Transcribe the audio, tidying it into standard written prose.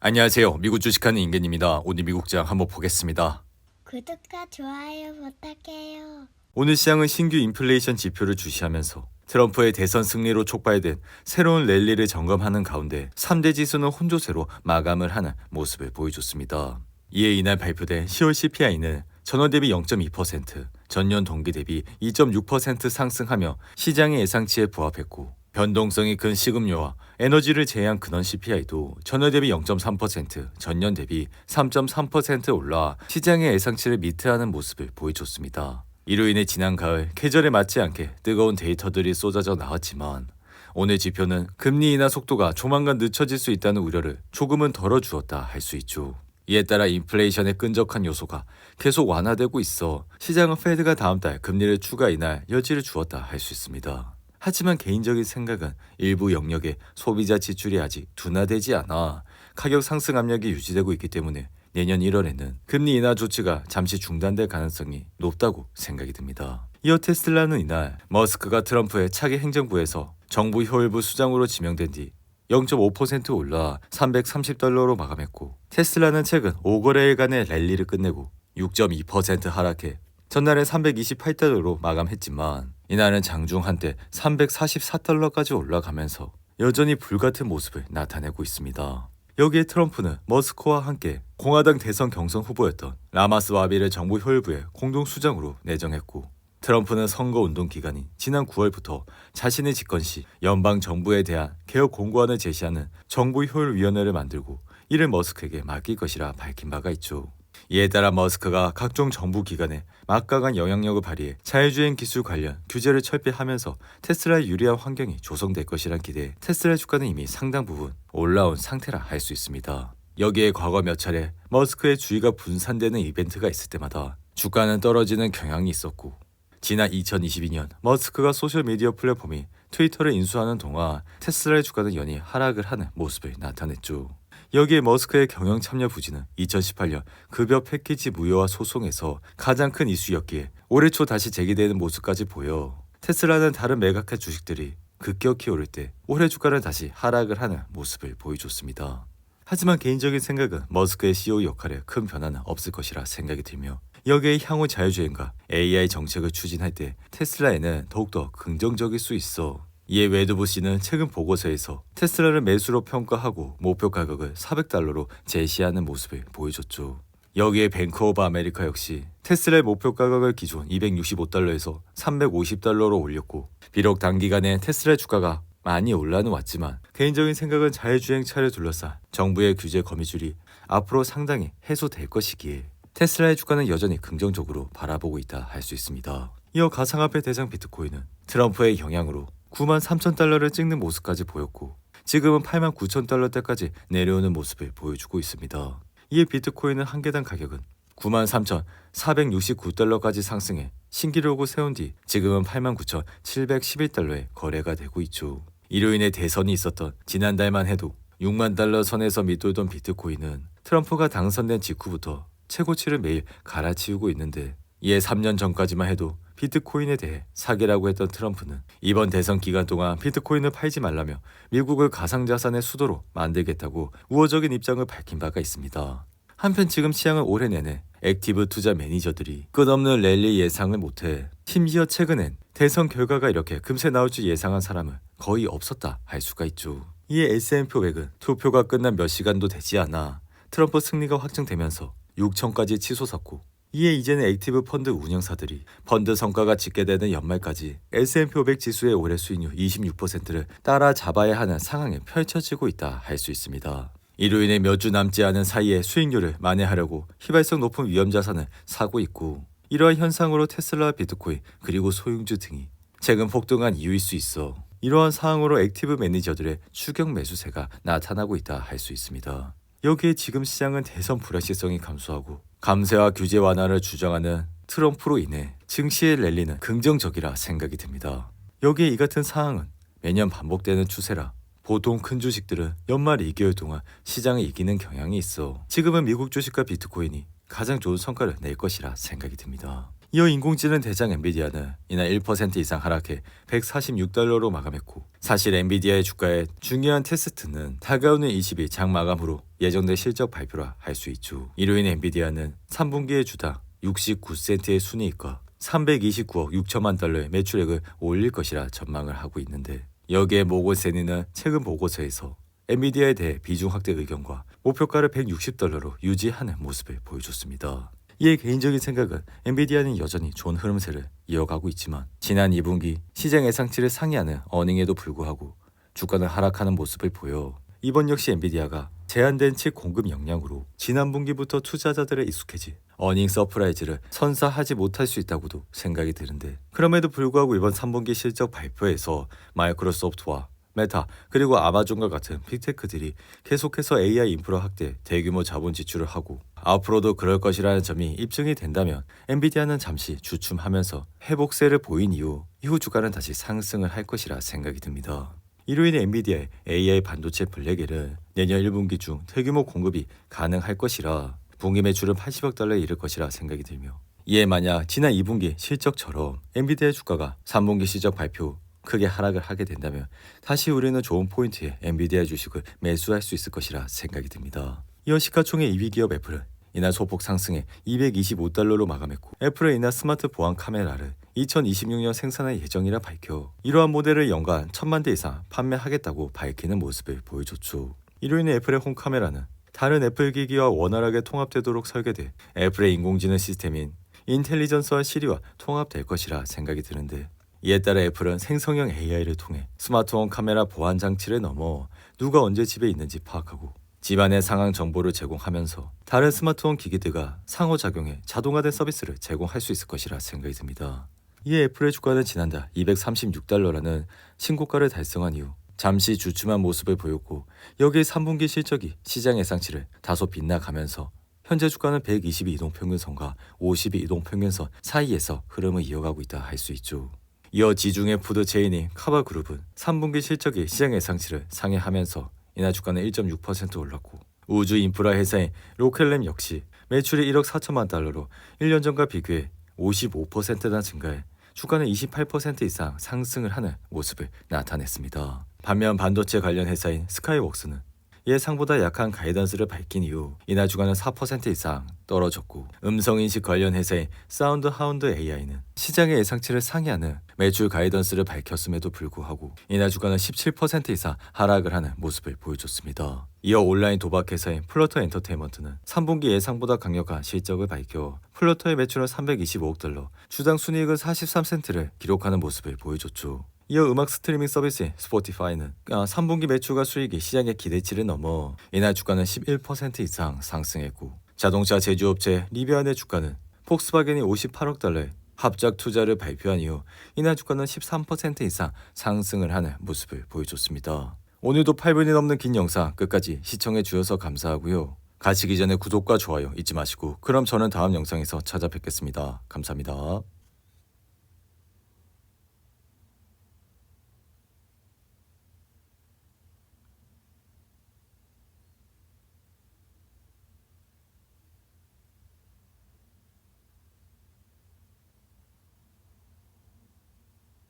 안녕하세요. 미국 주식하는 임gen입니다. 오늘 미국장 한번 보겠습니다. 구독과 좋아요 부탁해요. 오늘 시장은 신규 인플레이션 지표를 주시하면서 트럼프의 대선 승리로 촉발된 새로운 랠리를 점검하는 가운데 3대 지수는 혼조세로 마감을 하는 모습을 보여줬습니다. 이에 이날 발표된 10월 CPI는 전월 대비 0.2%, 전년 동기 대비 2.6% 상승하며 시장의 예상치에 부합했고 변동성이 큰 식음료와 에너지를 제외한 근원 CPI도 전월 대비 0.3%, 전년 대비 3.3% 올라 시장의 예상치를 미트하는 모습을 보여줬습니다. 이로 인해 지난 가을 계절에 맞지 않게 뜨거운 데이터들이 쏟아져 나왔지만 오늘 지표는 금리 인하 속도가 조만간 늦춰질 수 있다는 우려를 조금은 덜어주었다 할 수 있죠. 이에 따라 인플레이션의 끈적한 요소가 계속 완화되고 있어 시장은 페드가 다음 달 금리를 추가 인할 여지를 주었다 할 수 있습니다. 하지만 개인적인 생각은 일부 영역의 소비자 지출이 아직 둔화되지 않아 가격 상승 압력이 유지되고 있기 때문에 내년 1월에는 금리 인하 조치가 잠시 중단될 가능성이 높다고 생각이 듭니다. 이어 테슬라는 이날 머스크가 트럼프의 차기 행정부에서 정부 효율부 수장으로 지명된 뒤 0.5% 올라 $330로 마감했고 테슬라는 최근 5거래일간의 랠리를 끝내고 6.2% 하락해 전날엔 $328로 마감했지만 이날은 장중 한때 $344까지 올라가면서 여전히 불같은 모습을 나타내고 있습니다. 여기에 트럼프는 머스크와 함께 공화당 대선 경선 후보였던 라마스 와비를 정부 효율부의 공동 수장으로 내정했고 트럼프는 선거 운동 기간인 지난 9월부터 자신의 집권 시 연방 정부에 대한 개혁 공고안을 제시하는 정부 효율위원회를 만들고 이를 머스크에게 맡길 것이라 밝힌 바가 있죠. 이에 따라 머스크가 각종 정부 기관에 막강한 영향력을 발휘해 자율주행 기술 관련 규제를 철폐하면서 테슬라에 유리한 환경이 조성될 것이란 기대에 테슬라 주가는 이미 상당 부분 올라온 상태라 할 수 있습니다. 여기에 과거 몇 차례 머스크의 주의가 분산되는 이벤트가 있을 때마다 주가는 떨어지는 경향이 있었고 지난 2022년 머스크가 소셜미디어 플랫폼인 트위터를 인수하는 동안 테슬라의 주가는 연이 하락을 하는 모습을 나타냈죠. 여기에 머스크의 경영 참여 부진은 2018년 급여 패키지 무효화 소송에서 가장 큰 이슈였기에 올해 초 다시 제기되는 모습까지 보여 테슬라는 다른 매각한 주식들이 급격히 오를 때 올해 주가는 다시 하락을 하는 모습을 보여줬습니다. 하지만 개인적인 생각은 머스크의 CEO 역할에 큰 변화는 없을 것이라 생각이 들며 여기에 향후 자율주행과 AI 정책을 추진할 때 테슬라에는 더욱더 긍정적일 수 있어 이에 웨드부 씨는 최근 보고서에서 테슬라를 매수로 평가하고 목표 가격을 $400로 제시하는 모습을 보여줬죠. 여기에 뱅크 오브 아메리카 역시 테슬라의 목표 가격을 기존 $265에서 $350로 올렸고 비록 단기간에 테슬라 주가가 많이 올라는 왔지만 개인적인 생각은 자율주행차를 둘러싼 정부의 규제 거미줄이 앞으로 상당히 해소될 것이기에 테슬라의 주가는 여전히 긍정적으로 바라보고 있다 할 수 있습니다. 이어 가상화폐 대장 비트코인은 트럼프의 영향으로 $93,000를 찍는 모습까지 보였고 지금은 $89,000대까지 내려오는 모습을 보여주고 있습니다. 이에 비트코인은 한 개당 가격은 $93,469까지 상승해 신기록을 세운 뒤 지금은 $89,711에 거래가 되고 있죠. 이로 인해 대선이 있었던 지난달만 해도 $60,000 선에서 밑돌던 비트코인은 트럼프가 당선된 직후부터 최고치를 매일 갈아치우고 있는데 이에 3년 전까지만 해도 비트코인에 대해 사기라고 했던 트럼프는 이번 대선 기간 동안 비트코인을 팔지 말라며 미국을 가상자산의 수도로 만들겠다고 우호적인 입장을 밝힌 바가 있습니다. 한편 지금 시장은 올해 내내 액티브 투자 매니저들이 끝없는 랠리 예상을 못해 심지어 최근엔 대선 결과가 이렇게 금세 나올 줄 예상한 사람은 거의 없었다 할 수가 있죠. 이에 S&P 500은 투표가 끝난 몇 시간도 되지 않아 트럼프 승리가 확정되면서 6천까지 치솟았고 이에 이제는 액티브 펀드 운영사들이 펀드 성과가 집계되는 연말까지 S&P 500 지수의 올해 수익률 26%를 따라잡아야 하는 상황이 펼쳐지고 있다 할 수 있습니다. 이로 인해 몇 주 남지 않은 사이에 수익률을 만회하려고 휘발성 높은 위험자산을 사고 있고 이러한 현상으로 테슬라, 비트코인 그리고 소형주 등이 최근 폭등한 이유일 수 있어 이러한 상황으로 액티브 매니저들의 추격 매수세가 나타나고 있다 할 수 있습니다. 여기에 지금 시장은 대선 불확실성이 감소하고 감세와 규제 완화를 주장하는 트럼프로 인해 증시의 랠리는 긍정적이라 생각이 듭니다. 여기에 이 같은 상황은 매년 반복되는 추세라 보통 큰 주식들은 연말 2개월 동안 시장을 이기는 경향이 있어 지금은 미국 주식과 비트코인이 가장 좋은 성과를 낼 것이라 생각이 듭니다. 이어 인공지능 대장 엔비디아는 이날 1% 이상 하락해 146달러로 마감했고, 사실 엔비디아의 주가의 중요한 테스트는 다가오는 20일 장 마감으로 예정된 실적 발표라 할 수 있죠. 이로 인해 엔비디아는 3분기의 주당 69센트의 순이익과 329억 6천만 달러의 매출액을 올릴 것이라 전망을 하고 있는데, 여기에 모건 스탠리는 최근 보고서에서 엔비디아에 대해 비중 확대 의견과 목표가를 160달러로 유지하는 모습을 보여줬습니다. 이에 개인적인 생각은 엔비디아는 여전히 좋은 흐름세를 이어가고 있지만, 지난 2분기 시장 예상치를 상회하는 어닝에도 불구하고 주가는 하락하는 모습을 보여 이번 역시 엔비디아가 제한된 칩 공급 역량으로 지난 분기부터 투자자들의 익숙해진 어닝 서프라이즈를 선사하지 못할 수 있다고도 생각이 드는데, 그럼에도 불구하고 이번 3분기 실적 발표에서 마이크로소프트와 메타 그리고 아마존과 같은 빅테크들이 계속해서 AI 인프라 확대 대규모 자본 지출을 하고 앞으로도 그럴 것이라는 점이 입증이 된다면 엔비디아는 잠시 주춤하면서 회복세를 보인 이후 주가는 다시 상승을 할 것이라 생각이 듭니다. 이로 인해 엔비디아의 AI 반도체 블랙엘은 내년 1분기 중 대규모 공급이 가능할 것이라 분기 매출은 80억 달러에 이를 것이라 생각이 들며, 이에 만약 지난 2분기 실적처럼 엔비디아의 주가가 3분기 실적 발표 크게 하락을 하게 된다면 다시 우리는 좋은 포인트에 엔비디아 주식을 매수할 수 있을 것이라 생각이 듭니다. 이어 시가총액 2위 기업 애플은 이날 소폭 상승해 225달러로 마감했고, 애플은 이날 스마트 보안 카메라를 2026년 생산할 예정이라 밝혀 이러한 모델을 연간 1000만 대 이상 판매하겠다고 밝히는 모습을 보여줬죠. 이로 인해 애플의 홈 카메라는 다른 애플 기기와 원활하게 통합되도록 설계돼 애플의 인공지능 시스템인 인텔리전스와 시리와 통합될 것이라 생각이 드는데, 이에 따라 애플은 생성형 AI를 통해 스마트홈 카메라 보안 장치를 넘어 누가 언제 집에 있는지 파악하고 집안의 상황 정보를 제공하면서 다른 스마트홈 기기들과 상호작용해 자동화된 서비스를 제공할 수 있을 것이라 생각이 듭니다. 이에 애플의 주가는 지난달 236달러라는 신고가를 달성한 이후 잠시 주춤한 모습을 보였고, 여기에 3분기 실적이 시장 예상치를 다소 빗나가면서 현재 주가는 120일 이동평균선과 50일 이동평균선 사이에서 흐름을 이어가고 있다 할 수 있죠. 이어 지중해 푸드체인인 카바그룹은 3분기 실적이 시장 예상치를 상회하면서 이날 주가는 1.6% 올랐고, 우주 인프라 회사인 로켈램 역시 매출이 1억 4천만 달러로 1년 전과 비교해 55%나 증가해 주가는 28% 이상 상승을 하는 모습을 나타냈습니다. 반면 반도체 관련 회사인 스카이웍스는 예상보다 약한 가이던스를 밝힌 이후 이날 주가는 4% 이상 떨어졌고, 음성인식 관련 회사인 사운드 하운드 AI는 시장의 예상치를 상회하는 매출 가이던스를 밝혔음에도 불구하고 이날 주가는 17% 이상 하락을 하는 모습을 보여줬습니다. 이어 온라인 도박 회사인 플러터 엔터테인먼트는 3분기 예상보다 강력한 실적을 밝혀 플러터의 매출은 325억 달러, 주당 순이익은 43센트를 기록하는 모습을 보여줬죠. 이어 음악 스트리밍 서비스인 스포티파이는 3분기 매출과 수익이 시장의 기대치를 넘어 이날 주가는 11% 이상 상승했고, 자동차 제조업체 리비안의 주가는 폭스바겐이 58억 달러의 합작 투자를 발표한 이후 이날 주가는 13% 이상 상승을 하는 모습을 보여줬습니다. 오늘도 8분이 넘는 긴 영상 끝까지 시청해 주셔서 감사하고요. 가시기 전에 구독과 좋아요 잊지 마시고, 그럼 저는 다음 영상에서 찾아뵙겠습니다. 감사합니다.